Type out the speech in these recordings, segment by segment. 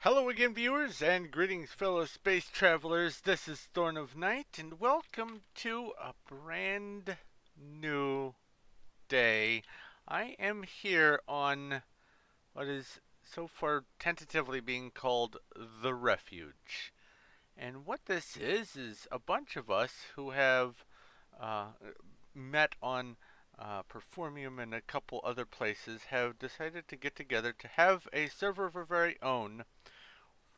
Hello again, viewers, and greetings, fellow space travelers. This is Thorn of Night, and welcome to a brand new day. I am here on what is so far tentatively being called the Refuge. And what this is a bunch of us who have uh, met on Performium and a couple other places have decided to get together to have a server of our very own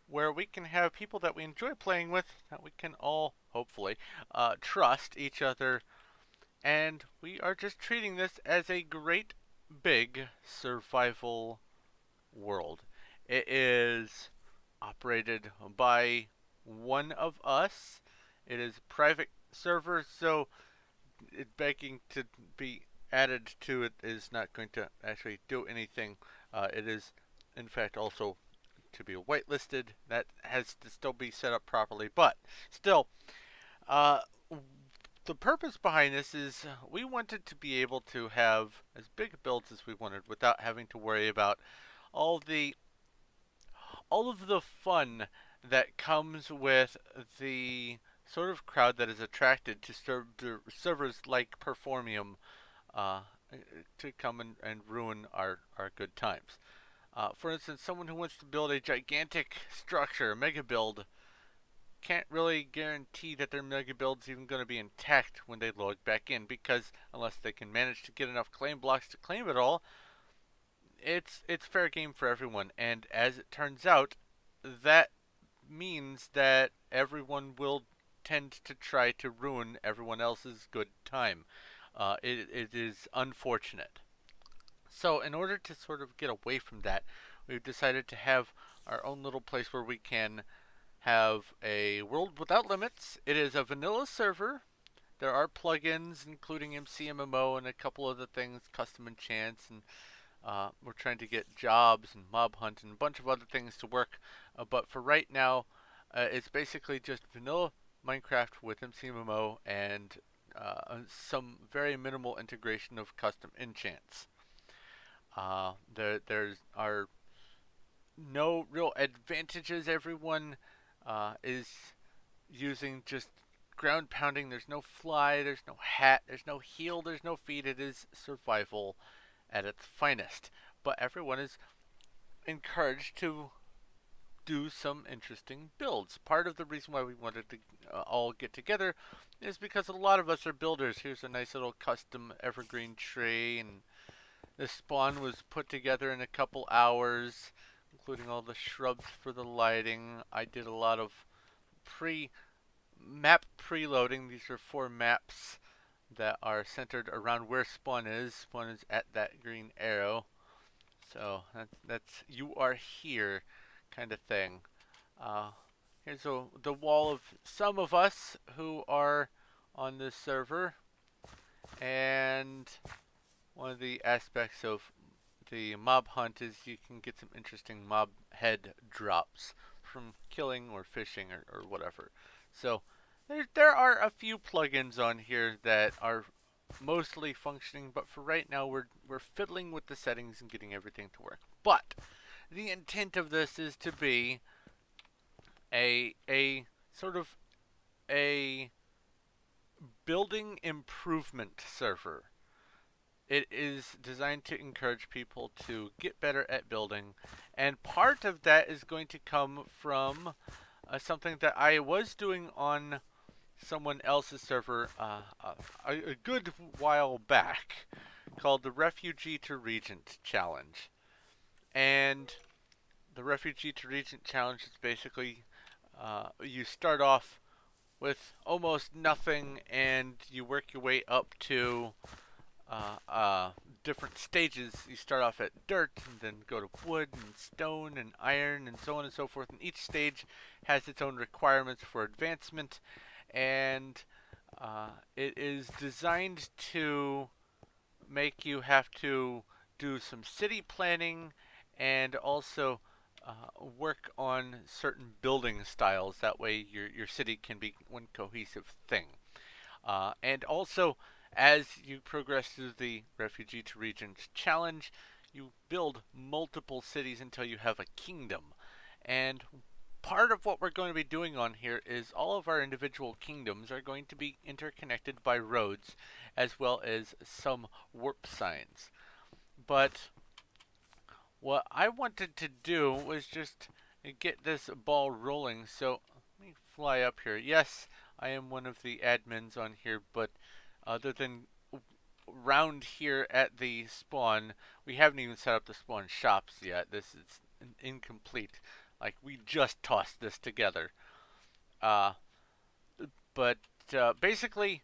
where we can have people that we enjoy playing with, that we can all, hopefully, trust each other, and we are just treating this as a great big survival world. It is operated by one of us. It is a private server, so it begging to be added to it is not going to actually do anything. It is, in fact, also to be whitelisted. That has to still be set up properly. But still, uh, the purpose behind this is we wanted to be able to have as big builds as we wanted without having to worry about all the all of the fun that comes with the sort of crowd that is attracted to servers like Performium uh, to come and ruin our good times. For instance, someone who wants to build a gigantic structure, a mega build, can't really guarantee that their mega build is even going to be intact when they log back in, because unless they can manage to get enough claim blocks to claim it all, it's fair game for everyone. And as it turns out, that means that everyone will tend to try to ruin everyone else's good time. It is unfortunate. So, in order to sort of get away from that, we've decided to have our own little place where we can have a world without limits. It is a vanilla server. There are plugins, including MCMMO and a couple other things, custom enchants, and we're trying to get jobs and mob hunt and a bunch of other things to work. But for right now, it's basically just vanilla Minecraft with MCMMO and some very minimal integration of custom enchants. There's are no real advantages. Everyone is using just ground pounding. There's no fly, there's no hat, there's no heal, there's no feed. It is survival at its finest. But everyone is encouraged to do some interesting builds. Part of the reason why we wanted to all get together is because a lot of us are builders. Here's a nice little custom evergreen tree, and the spawn was put together in a couple hours, including all the shrubs for the lighting. I did a lot of pre map preloading. These are 4 maps that are centered around where spawn is. Spawn is at that green arrow. So that's you are here kind of thing. Uh, Here's the wall of some of us who are on this server, and one of the aspects of the mob hunt is you can get some interesting mob head drops from killing or fishing or whatever. So there are a few plugins on here that are mostly functioning, but for right now we're fiddling with the settings and getting everything to work. But the intent of this is to be a sort of a building improvement server. It is designed to encourage people to get better at building, and part of that is going to come from something that I was doing on someone else's server a good while back, called the Refugee to Regent challenge. And the Refugee to Regent challenge is basically you start off with almost nothing, and you work your way up to uh, uh, different stages. You start off at dirt, and then go to wood and stone and iron, and so on and so forth. And each stage has its own requirements for advancement, and it is designed to make you have to do some city planning and also work on certain building styles. That way, your city can be one cohesive thing. And also, as you progress through the Refugee to Regent challenge, you build multiple cities until you have a kingdom. And part of what we're going to be doing on here is all of our individual kingdoms are going to be interconnected by roads as well as some warp signs. But what I wanted to do was just get this ball rolling. So let me fly up here. Yes, I am one of the admins on here, but other than round here at the spawn, we haven't even set up the spawn shops yet. This is incomplete. Like, we just tossed this together. Uh, but basically,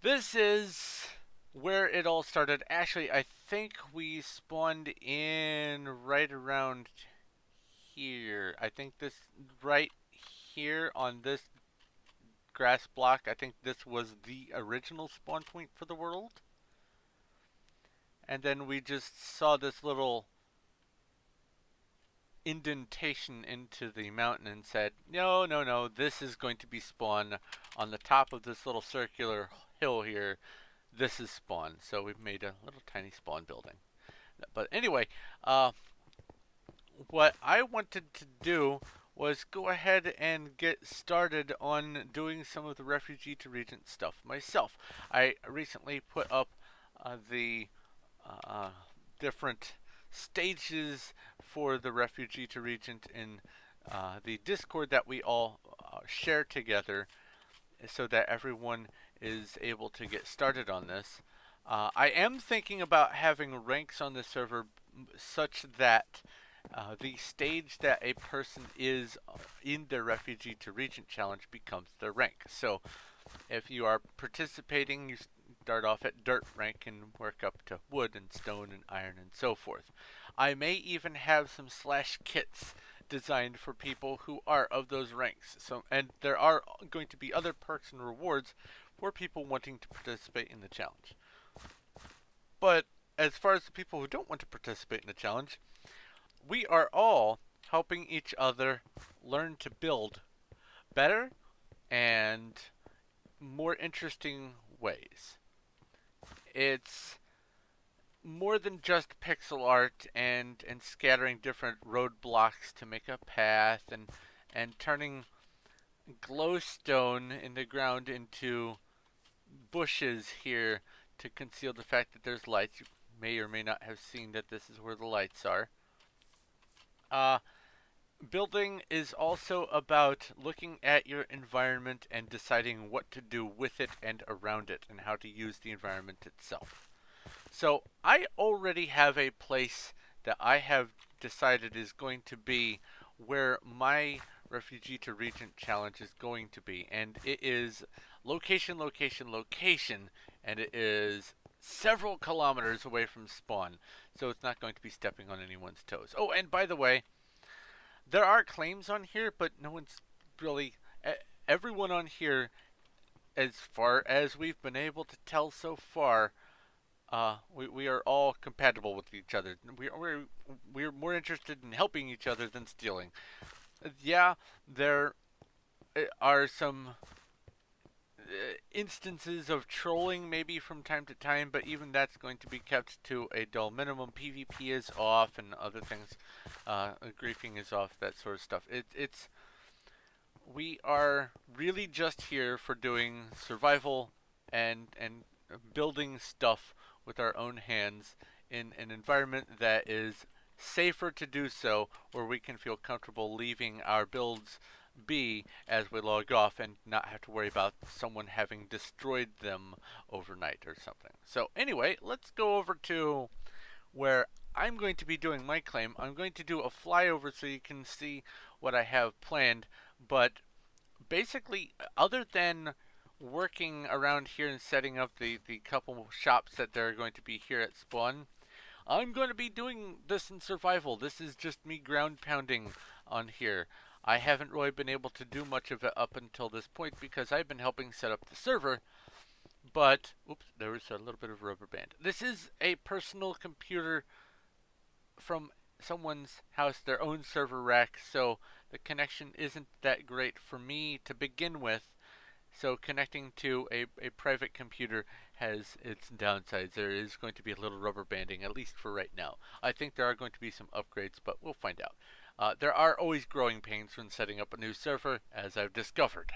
this is where it all started. Actually, I think we spawned in right around here. I think this right here on this grass block, I think this was the original spawn point for the world. And then we just saw this little indentation into the mountain and said, no, no, no, this is going to be spawn on the top of this little circular hill here. This is spawn. So we've made a little tiny spawn building. But anyway, what I wanted to do was go ahead and get started on doing some of the Refugee to Regent stuff myself. I recently put up the uh, different stages for the Refugee to Regent in the Discord that we all share together so that everyone is able to get started on this. I am thinking about having ranks on the server such that the stage that a person is in the Refugee to Regent challenge becomes their rank. So if you are participating, you start off at dirt rank and work up to wood and stone and iron and so forth. I may even have some slash kits designed for people who are of those ranks. So, and there are going to be other perks and rewards for people wanting to participate in the challenge. But as far as the people who don't want to participate in the challenge, we are all helping each other learn to build better and more interesting ways. It's more than just pixel art and scattering different roadblocks to make a path and turning glowstone in the ground into bushes here to conceal the fact that there's lights. You may or may not have seen that this is where the lights are. Building is also about looking at your environment and deciding what to do with it and around it and how to use the environment itself. So I already have a place that I have decided is going to be where my Refugee to Regent challenge is going to be, and it is location, location, location, and it is several kilometers away from spawn, so it's not going to be stepping on anyone's toes. Oh, and by the way, there are claims on here, but no one's really... Everyone on here, as far as we've been able to tell so far, we are all compatible with each other. We're more interested in helping each other than stealing. Yeah, there are some instances of trolling maybe from time to time, but even that's going to be kept to a dull minimum. PvP is off and other things. Griefing is off, that sort of stuff. We are really just here for doing survival and building stuff with our own hands in an environment that is safer to do so, where we can feel comfortable leaving our builds be as we log off and not have to worry about someone having destroyed them overnight or something. So anyway, let's go over to where I'm going to be doing my claim. I'm going to do a flyover so you can see what I have planned, but basically, other than working around here and setting up the couple shops that there are going to be here at spawn, I'm going to be doing this in survival. This is just me ground pounding on here. I haven't really been able to do much of it up until this point because I've been helping set up the server. But, oops, there was a little bit of rubber band. This is a personal computer from someone's house, their own server rack, so the connection isn't that great for me to begin with. So connecting to a private computer has its downsides. There is going to be a little rubber banding, at least for right now. I think there are going to be some upgrades, but we'll find out. There are always growing pains when setting up a new server, as I've discovered.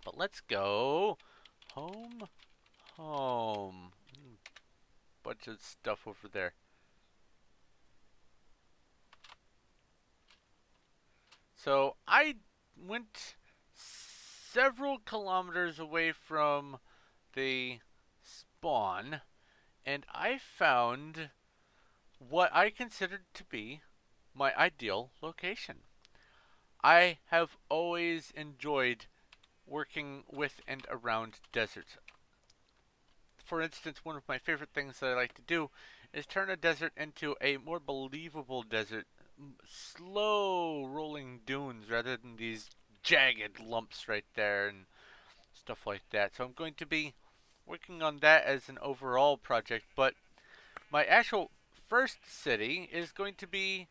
But let's go home, home. Bunch of stuff over there. So I went several kilometers away from the spawn, and I found what I considered to be my ideal location. I have always enjoyed working with and around deserts. For instance, one of my favorite things that I like to do is turn a desert into a more believable desert. Slow rolling dunes rather than these jagged lumps right there and stuff like that. So I'm going to be working on that as an overall project, but my actual first city is going to be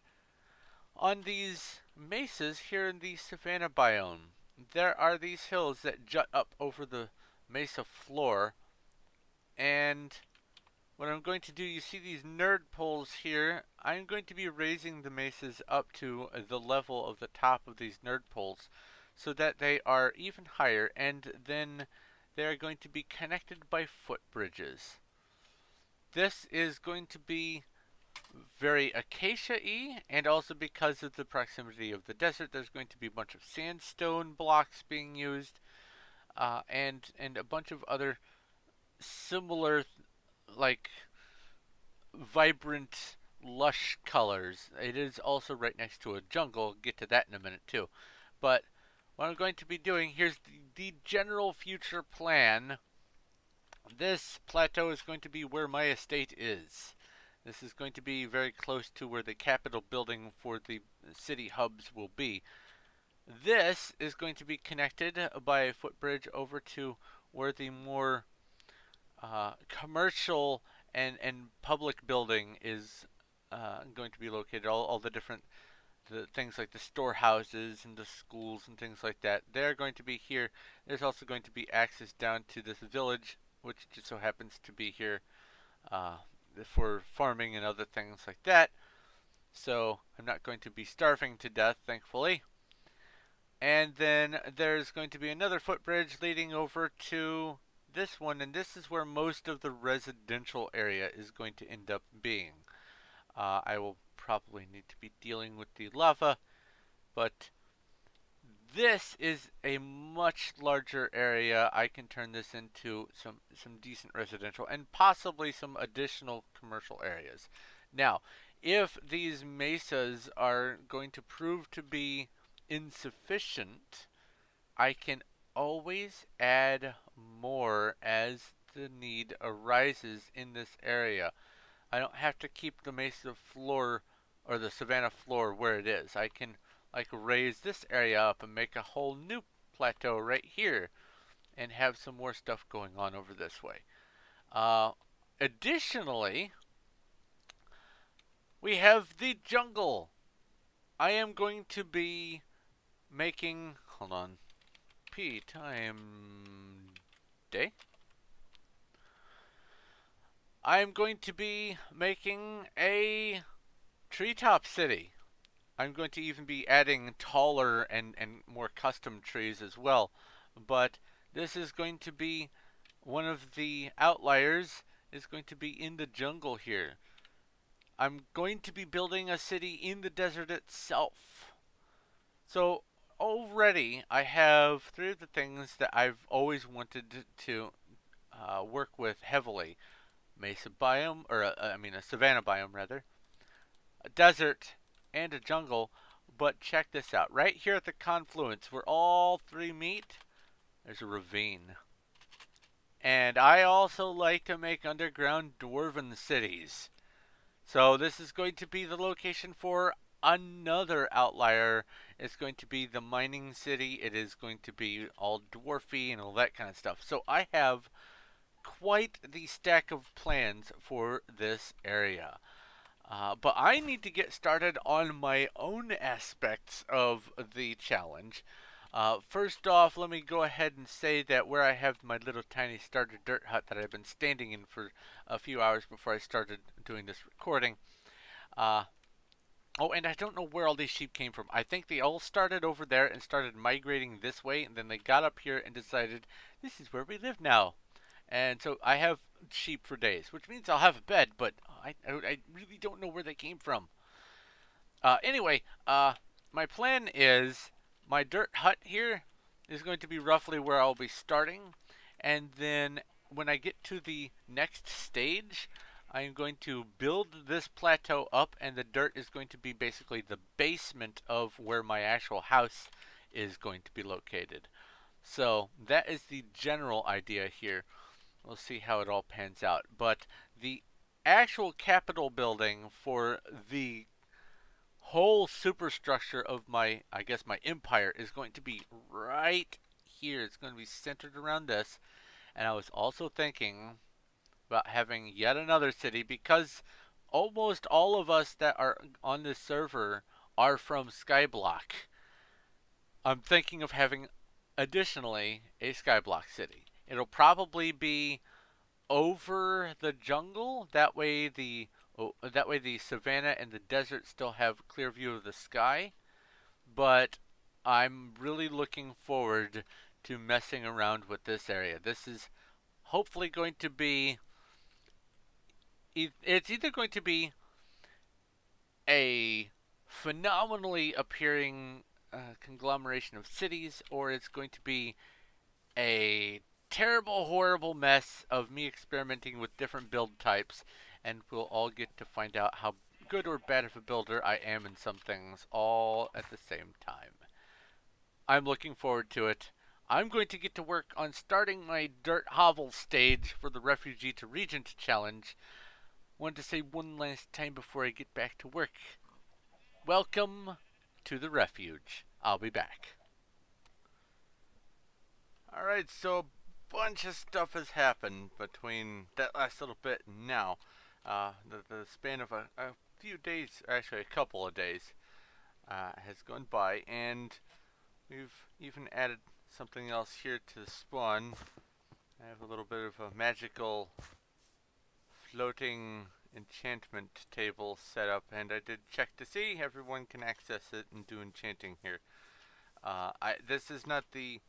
on these mesas here in the savanna biome. There are these hills that jut up over the mesa floor, and what I'm going to do, you see these nerd poles here. I'm going to be raising the mesas up to the level of the top of these nerd poles so that they are even higher, and then they are going to be connected by footbridges. This is going to be very acacia-y, and also because of the proximity of the desert, there's going to be a bunch of sandstone blocks being used, and a bunch of other similar, like, vibrant, lush colors. It is also right next to a jungle. I'll get to that in a minute too. But what I'm going to be doing, here's the general future plan. This plateau is going to be where my estate is. This is going to be very close to where the capital building for the city hubs will be. This is going to be connected by a footbridge over to where the more commercial and public building is going to be located. All the different things like the storehouses and the schools and things like that. They're going to be here. There's also going to be access down to this village, which just so happens to be here for farming and other things like that. So I'm not going to be starving to death, thankfully. And then there's going to be another footbridge leading over to this one, and this is where most of the residential area is going to end up being. I will probably need to be dealing with the lava, but this is a much larger area. I can turn this into some decent residential and possibly some additional commercial areas. Now, if these mesas are going to prove to be insufficient, I can always add more as the need arises in this area. I don't have to keep the mesa floor or the savanna floor where it is. I can like raise this area up and make a whole new plateau right here and have some more stuff going on over this way. Additionally, we have the jungle. I am going to be making, hold on, P time day. I'm going to be making a treetop city. I'm going to even be adding taller and more custom trees as well. But this is going to be one of the outliers is going to be in the jungle here. I'm going to be building a city in the desert itself. So already I have three of the things that I've always wanted to work with heavily. Mesa biome, or a savanna biome rather, a desert, and a jungle. But check this out. Right here at the confluence where all three meet, there's a ravine. And I also like to make underground dwarven cities. So this is going to be the location for another outlier. It's going to be the mining city. It is going to be all dwarfy and all that kind of stuff. So I have quite the stack of plans for this area. But I need to get started on my own aspects of the challenge. First off, let me go ahead and say that where I have my little tiny starter dirt hut that I've been standing in for a few hours before I started doing this recording. Uh, oh, and I don't know where all these sheep came from. I think they all started over there and started migrating this way, and then they got up here and decided, this is where we live now. And so I have sheep for days, which means I'll have a bed, but I really don't know where they came from. Anyway, my plan is my dirt hut here is going to be roughly where I'll be starting. And then when I get to the next stage, I'm going to build this plateau up, and the dirt is going to be basically the basement of where my actual house is going to be located. So that is the general idea here. We'll see how it all pans out. But the actual Capitol building for the whole superstructure of my, I guess, my empire is going to be right here. It's going to be centered around this. And I was also thinking about having yet another city because almost all of us that are on this server are from Skyblock. I'm thinking of having additionally a Skyblock city. It'll probably be over the jungle. That way the savannah and the desert still have a clear view of the sky. But I'm really looking forward to messing around with this area. This is hopefully going to be. It's either going to be a phenomenally appearing conglomeration of cities, or it's going to be a terrible, horrible mess of me experimenting with different build types, and we'll all get to find out how good or bad of a builder I am in some things all at the same time. I'm looking forward to it. I'm going to get to work on starting my dirt hovel stage for the Refugee to Regent challenge. Wanted to say one last time before I get back to work. Welcome to the Refuge. I'll be back. Alright, so a bunch of stuff has happened between that last little bit and now. The span of a few days, actually a couple of days, has gone by, and we've even added something else here to the spawn. I have a little bit of a magical floating enchantment table set up, and I did check to see everyone can access it and do enchanting here. This is not the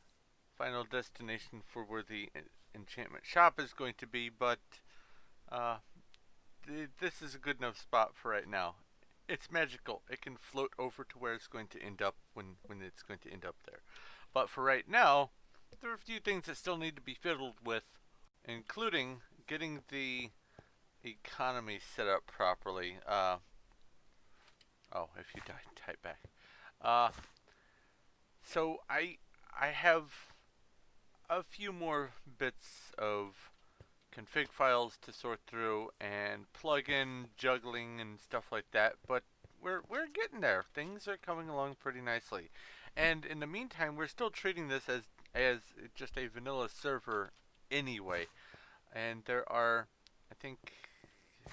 final destination for where the enchantment shop is going to be, but this is a good enough spot for right now. It's magical. It can float over to where it's going to end up when it's going to end up there. But for right now, there are a few things that still need to be fiddled with, including getting the economy set up properly. Oh, if you die, type back. So I have a few more bits of config files to sort through and plug in juggling and stuff like that, but we're getting there. Things are coming along pretty nicely. And in the meantime, we're still treating this as just a vanilla server anyway. And there are, I think,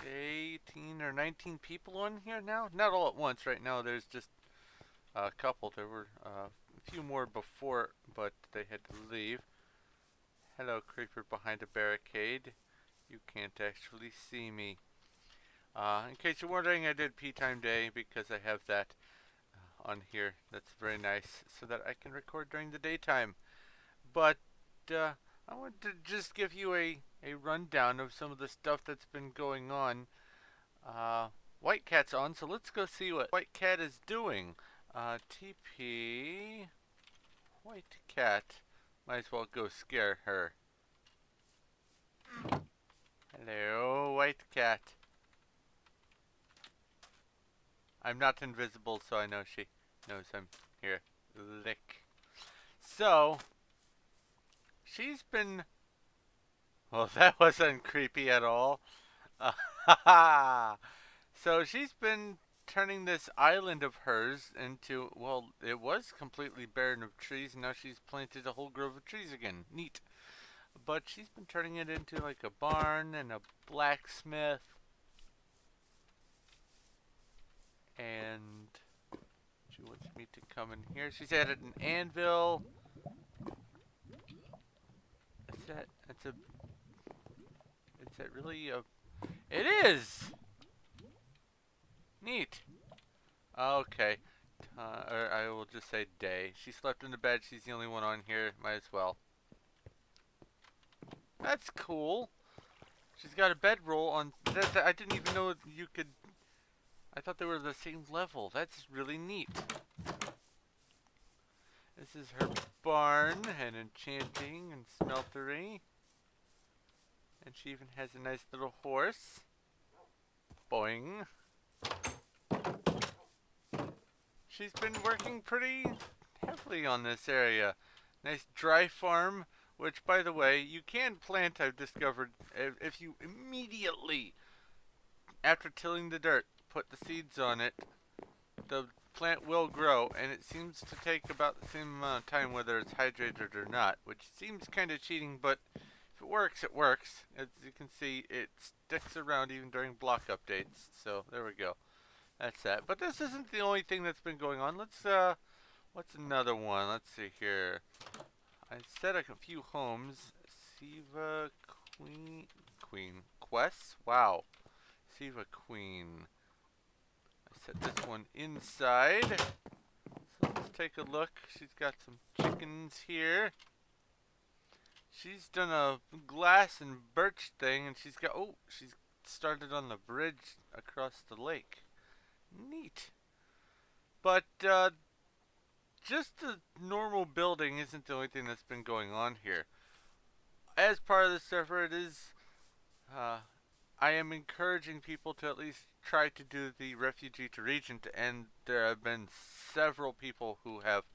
18 or 19 people on here now. Not all at once. Right now there's just a couple. There were a few more before, but they had to leave. Hello, creeper behind a barricade. You can't actually see me. In case you're wondering, I did P Time Day because I have that on here. That's very nice, so that I can record during the daytime. But I want to just give you a rundown of some of the stuff that's been going on. White Cat's on, so let's go see what White Cat is doing. TP White Cat. Might as well go scare her. Hello, White Cat. I'm not invisible, so I know she knows I'm here. Lick. So, she's been... Well, that wasn't creepy at all. So she's been turning this island of hers into, well, it was completely barren of trees, and now she's planted a whole grove of trees again. Neat. But she's been turning it into like a barn and a blacksmith. And she wants me need to come in here. She's added an anvil. Is that? That's a. Is that really a? It is. Neat. Okay. Or I will just say day. She slept in the bed. She's the only one on here. Might as well. That's cool. She's got a bedroll on. I didn't even know you could. I thought they were the same level. That's really neat. This is her barn and enchanting and smeltery. And she even has a nice little horse. Boing. She's been working pretty heavily on this area. Nice dry farm, which, by the way, you can plant, I've discovered, if you immediately, after tilling the dirt, put the seeds on it, the plant will grow, and it seems to take about the same amount of time whether it's hydrated or not, which seems kind of cheating, but if it works, it works. As you can see, it sticks around even during block updates, so there we go. That's that. But this isn't the only thing that's been going on. Let's, what's another one? Let's see here. I set a few homes. Siva Queen Quest? Wow. Siva Queen. I set this one inside. So let's take a look. She's got some chickens here. She's done a glass and birch thing, and she's got, oh, she's started on the bridge across the lake. Neat. But just the normal building isn't the only thing that's been going on here. As part of the server, it is I am encouraging people to at least try to do the Refugee to Regent, and there have been several people who have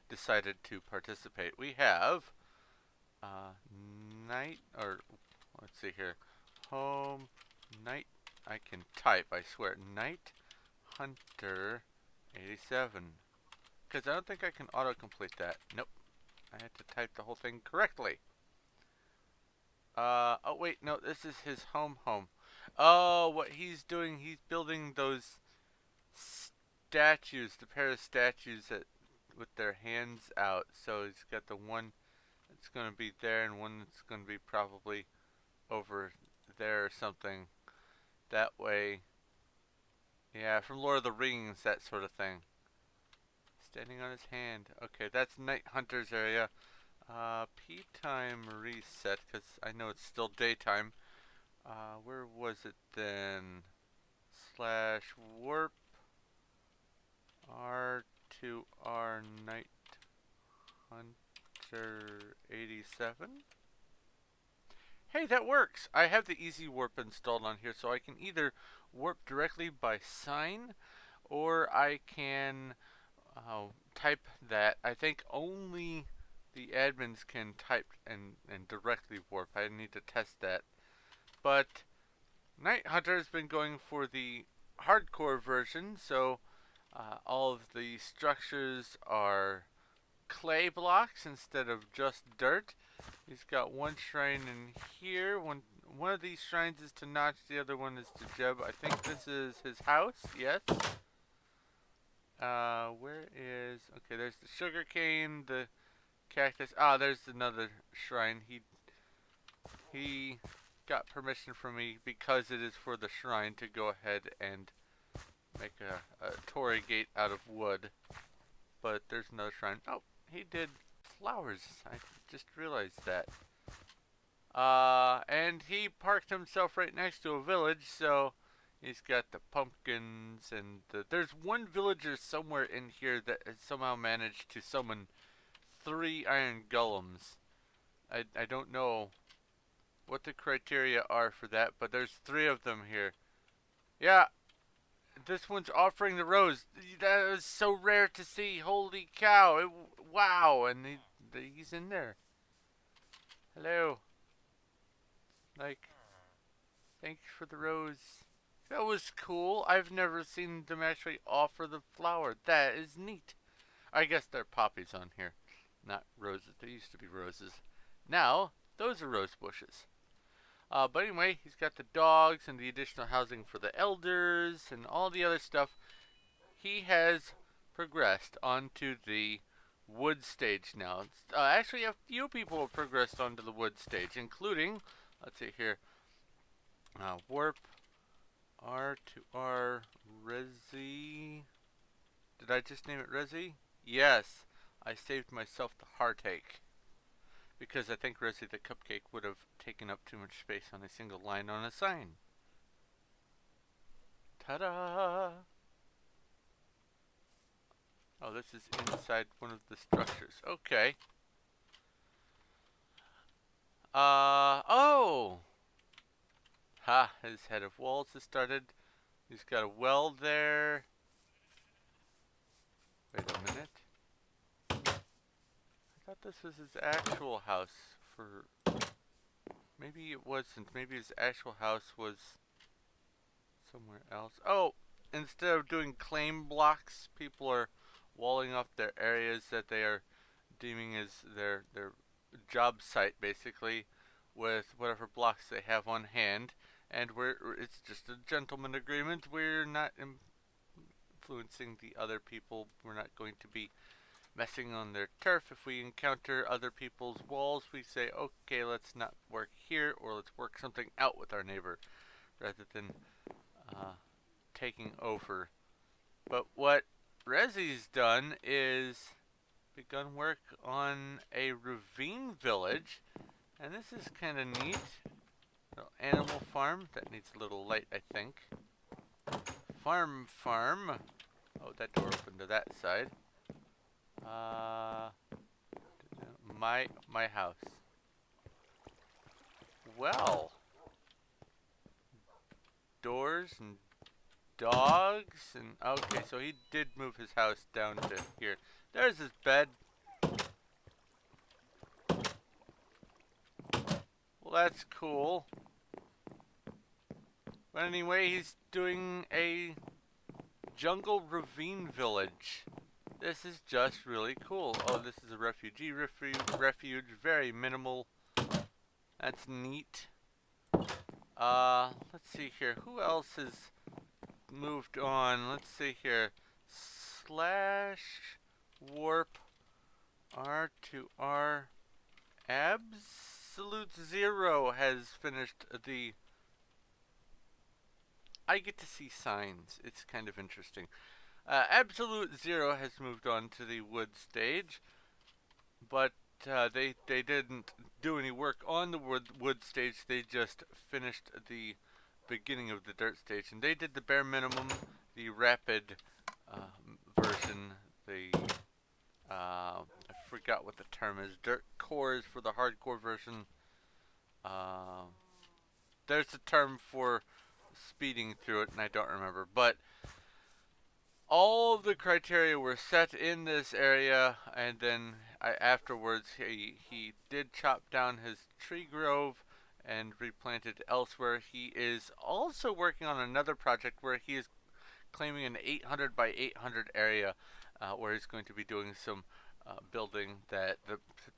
decided to participate. We have night, or let's see here, home night. I can type, I swear, Night Hunter 87. Because I don't think I can autocomplete that. Nope. I had to type the whole thing correctly. Oh wait, no, this is his home. Oh, what he's doing, he's building those statues, the pair of statues that with their hands out. So he's got the one that's going to be there and one that's going to be probably over there or something. That way. Yeah, from Lord of the Rings, that sort of thing. Standing on his hand. Okay, that's Night Hunter's area. P time reset, because I know it's still daytime. Where was it then? Slash warp R2R Night Hunter 87. Hey, that works! I have the easy warp installed on here, so I can either warp directly by sign, or I can type that. I think only the admins can type and directly warp. I need to test that. But Night Hunter has been going for the hardcore version, so all of the structures are clay blocks instead of just dirt. He's got one shrine in here. One of these shrines is to Notch, the other one is to Jeb. I think this is his house, yes. Where is... Okay, there's the sugarcane, the cactus. Ah, there's another shrine. He got permission from me because it is for the shrine to go ahead and make a torii gate out of wood. But there's another shrine. Oh, he did flowers. I just realized that. And he parked himself right next to a village, so he's got the pumpkins and there's one villager somewhere in here that has somehow managed to summon 3 iron golems. I don't know what the criteria are for that, but there's 3 of them here. Yeah, this one's offering the rose. That is so rare to see. Holy cow. Wow, and he's in there. Hello. Like, thanks for the rose. That was cool. I've never seen them actually offer the flower. That is neat. I guess they're poppies on here, not roses. They used to be roses. Now, those are rose bushes. But anyway, he's got the dogs and the additional housing for the elders and all the other stuff. He has progressed onto the wood stage now. Actually, a few people have progressed onto the wood stage, including, let's see here, Warp, R to R, Resi. Did I just name it Resi? Yes, I saved myself the heartache. Because I think Resi the Cupcake would have taken up too much space on a single line on a sign. Ta-da! Oh, this is inside one of the structures. Okay. Oh! Ha, his head of walls has started. He's got a well there. Wait a minute. I thought this was his actual house for... Maybe it wasn't. Maybe his actual house was somewhere else. Oh! Instead of doing claim blocks, people are walling off their areas that they are deeming as their job site, basically, with whatever blocks they have on hand. And it's just a gentleman agreement. We're not influencing the other people. We're not going to be messing on their turf. If we encounter other people's walls, we say, okay, let's not work here, or let's work something out with our neighbor, rather than taking over. But what Resi's done is begun work on a ravine village, and this is kind of neat. Little animal farm that needs a little light, I think. Farm. Oh, that door opened to that side. My house. Well, doors and dogs and okay, so he did move his house down to here. There's his bed. Well, that's cool. But anyway, he's doing a jungle ravine village. This is just really cool. Oh, this is a refugee refuge. Very minimal. That's neat. Let's see here. Who else has moved on? Let's see here. Slash warp R to R. Absolute Zero has finished the... I get to see signs. It's kind of interesting. Absolute Zero has moved on to the wood stage, but they didn't do any work on the wood stage. They just finished the beginning of the dirt stage, and they did the bare minimum, the rapid version. I forgot what the term is. Dirt core is for the hardcore version. There's a term for speeding through it, and I don't remember, but all of the criteria were set in this area, and then afterwards he did chop down his tree grove and replanted elsewhere. He is also working on another project where he is claiming an 800 by 800 area where he's going to be doing some building. That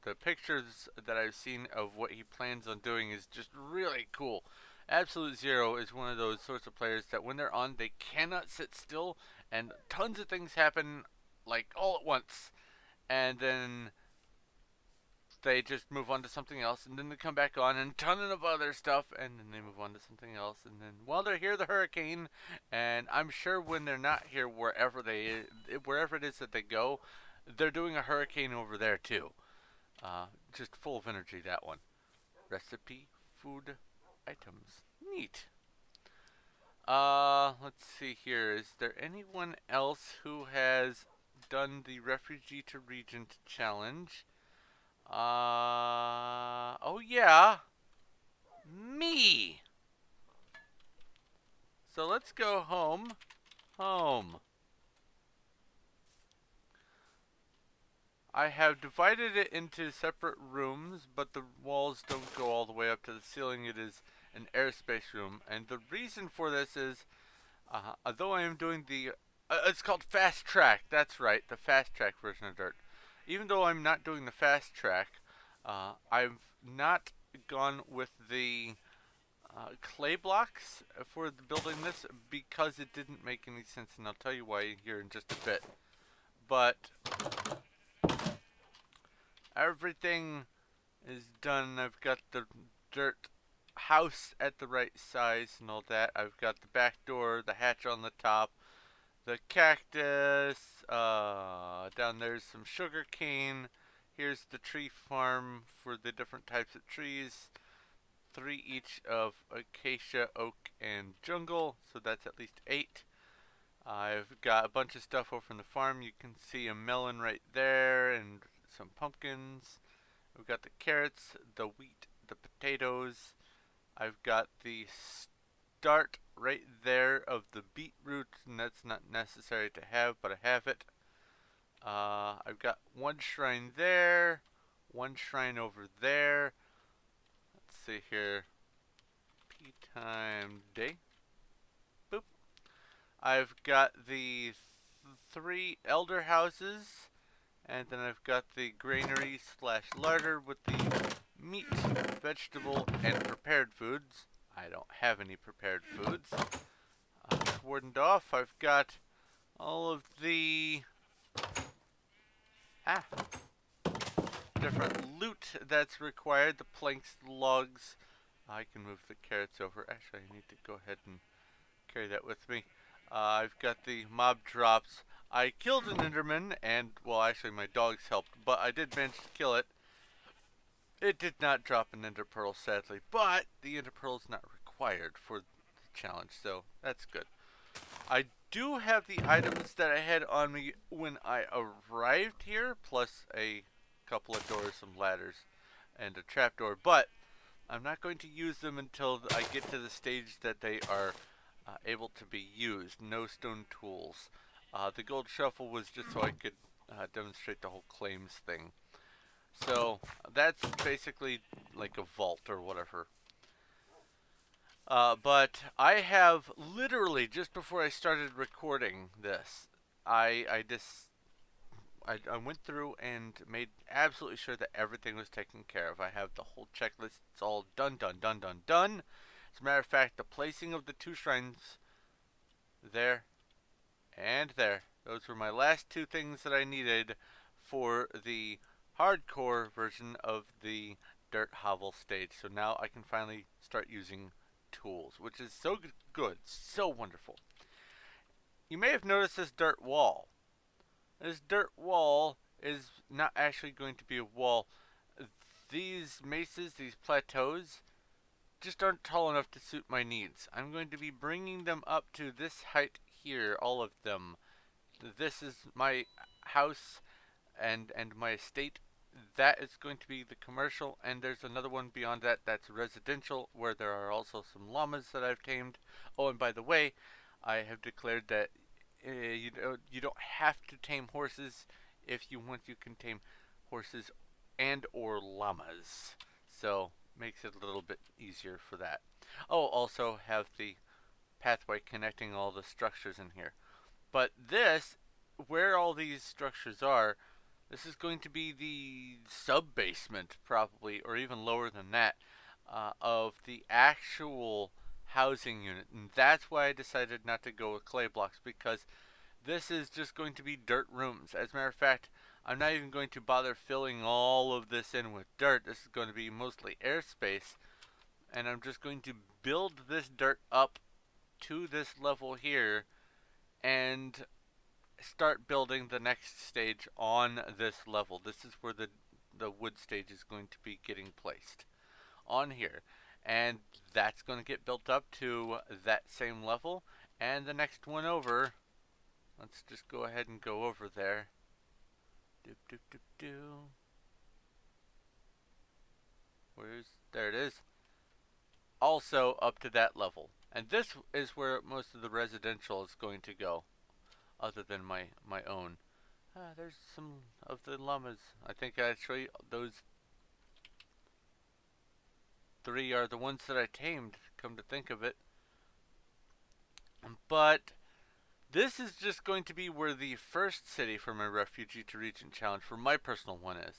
the pictures that I've seen of what he plans on doing is just really cool. Absolute Zero is one of those sorts of players that when they're on, they cannot sit still, and tons of things happen like all at once, and then they just move on to something else, and then they come back on and a ton of other stuff, and then they move on to something else, and then while they're here, the hurricane, and I'm sure when they're not here, wherever it is that they go, they're doing a hurricane over there too. Just full of energy, that one. Recipe, food, items. Neat. Let's see here. Is there anyone else who has done the Refugee to Regent challenge? Oh yeah. Me! So let's go home. I have divided it into separate rooms, but the walls don't go all the way up to the ceiling. It is an airspace room, and the reason for this is, although I am doing the, it's called fast track. That's right, the fast track version of Dirt. Even though I'm not doing the fast track, I've not gone with the clay blocks for building this because it didn't make any sense, and I'll tell you why here in just a bit. but everything is done. I've got the dirt house at the right size and all that. I've got the back door, the hatch on the top, the cactus. Down there's some sugar cane. Here's the tree farm for the different types of trees. 3 each of acacia, oak, and jungle, so that's at least 8. I've got a bunch of stuff over from the farm. You can see a melon right there and some pumpkins. We've got the carrots, the wheat, the potatoes. I've got the start right there of the beetroot, and that's not necessary to have, but I have it. I've got one shrine there, one shrine over there. Let's see here. P time day. Boop. I've got the 3 elder houses, and then I've got the granary slash larder with the meat, vegetable, and prepared foods. I don't have any prepared foods. Cordoned off. I've got all of the different loot that's required. The planks, the logs. I can move the carrots over. Actually, I need to go ahead and carry that with me. I've got the mob drops. I killed an enderman, and, well, actually my dogs helped, but I did manage to kill it. It did not drop an ender pearl, sadly, but the ender pearl is not required for the challenge, so that's good. I do have the items that I had on me when I arrived here, plus a couple of doors, some ladders, and a trapdoor, but I'm not going to use them until I get to the stage that they are able to be used. No stone tools. The gold shuffle was just so I could demonstrate the whole claims thing. So that's basically like a vault or whatever. But I have literally, just before I started recording this, I went through and made absolutely sure that everything was taken care of. I have the whole checklist. It's all done. As a matter of fact, the placing of the 2 shrines there and there. Those were my last 2 things that I needed for the hardcore version of the dirt hovel stage. So now I can finally start using tools, which is so good, so wonderful. You may have noticed this dirt wall. This dirt wall is not actually going to be a wall. These mesas, these plateaus, just aren't tall enough to suit my needs. I'm going to be bringing them up to this height here, all of them. This is my house and my estate. That is going to be the commercial, and there's another one beyond that that's residential, where there are also some llamas that I've tamed. Oh, and by the way, I have declared that you don't have to tame horses. If you want, you can tame horses and or llamas. So makes it a little bit easier for that. Oh, also have the pathway connecting all the structures in here. But this, where all these structures are, this is going to be the sub-basement, probably, or even lower than that, of the actual housing unit. And that's why I decided not to go with clay blocks, because this is just going to be dirt rooms. As a matter of fact, I'm not even going to bother filling all of this in with dirt. This is going to be mostly airspace. And I'm just going to build this dirt up to this level here and start building the next stage on this level. This is where the wood stage is going to be getting placed on here. And that's going to get built up to that same level. And the next one over, let's just go ahead and go over there. There it is. Also up to that level. And this is where most of the residential is going to go, other than my own. There's some of the llamas. I think actually those 3 are the ones that I tamed, come to think of it. But this is just going to be where the first city for my Refugee to Regent challenge for my personal one is.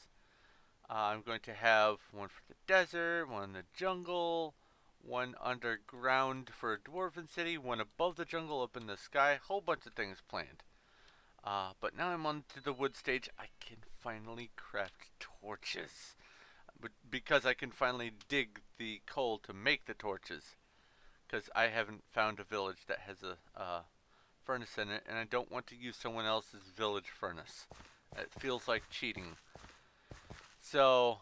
I'm going to have one for the desert, one in the jungle, one underground for a dwarven city, one above the jungle up in the sky, whole bunch of things planned. But now I'm on to the wood stage. I can finally craft torches. But because I can finally dig the coal to make the torches. Because I haven't found a village that has a furnace in it, and I don't want to use someone else's village furnace. It feels like cheating. So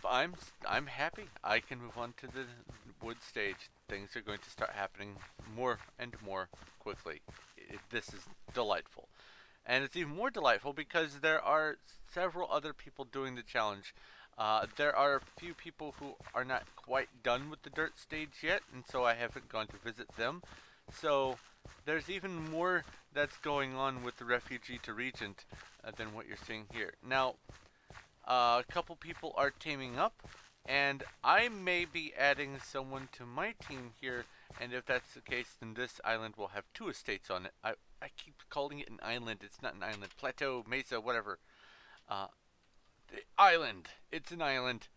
I'm happy. I can move on to the wood stage. Things are going to start happening more and more quickly. This is delightful. And it's even more delightful because there are several other people doing the challenge. There are a few people who are not quite done with the dirt stage yet, and so I haven't gone to visit them. So there's even more that's going on with the Refugee to Regent than what you're seeing here. Now, a couple people are teaming up, and I may be adding someone to my team here, and if that's the case, then this island will have 2 estates on it. I keep calling it an island. It's not an island. Plateau, mesa, whatever. Uh, the island. It's an island.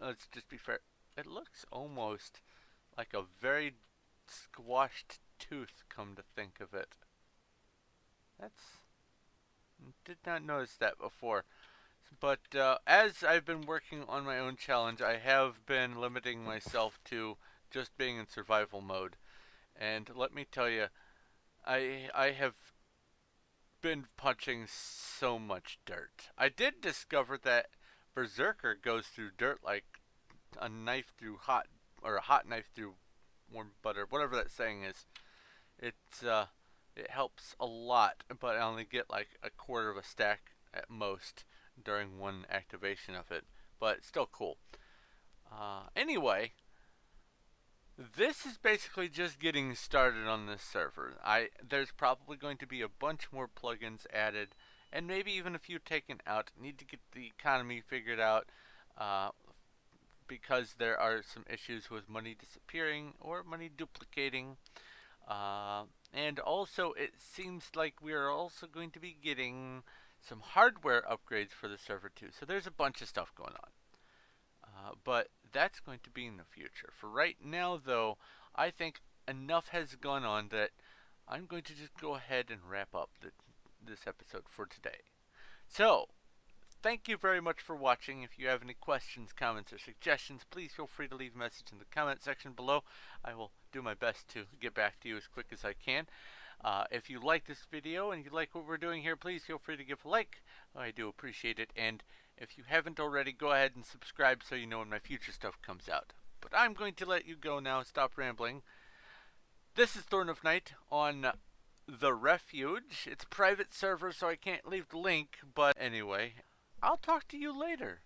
Let's just be fair. It looks almost like a very squashed tooth, come to think of it. That's... Did not notice that before. But as I've been working on my own challenge, I have been limiting myself to just being in survival mode. And let me tell you, I have been punching so much dirt. I did discover that Berserker goes through dirt like a knife through hot, or a hot knife through warm butter, whatever that saying is. It helps a lot, but I only get like a quarter of a stack at most during one activation of it. But it's still cool. Anyway, this is basically just getting started on this server. There's probably going to be a bunch more plugins added, and maybe even a few taken out. Need to get the economy figured out, because there are some issues with money disappearing or money duplicating. And also, it seems like we are also going to be getting some hardware upgrades for the server too. So there's a bunch of stuff going on. But that's going to be in the future. For right now, though, I think enough has gone on that I'm going to just go ahead and wrap up this episode for today. So, thank you very much for watching. If you have any questions, comments, or suggestions, please feel free to leave a message in the comment section below. I will do my best to get back to you as quick as I can. If you like this video and you like what we're doing here, please feel free to give a like. I do appreciate it. And if you haven't already, go ahead and subscribe so you know when my future stuff comes out. But I'm going to let you go now. Stop rambling. This is Thorn of Night on the Refuge. It's a private server, so I can't leave the link. But anyway, I'll talk to you later.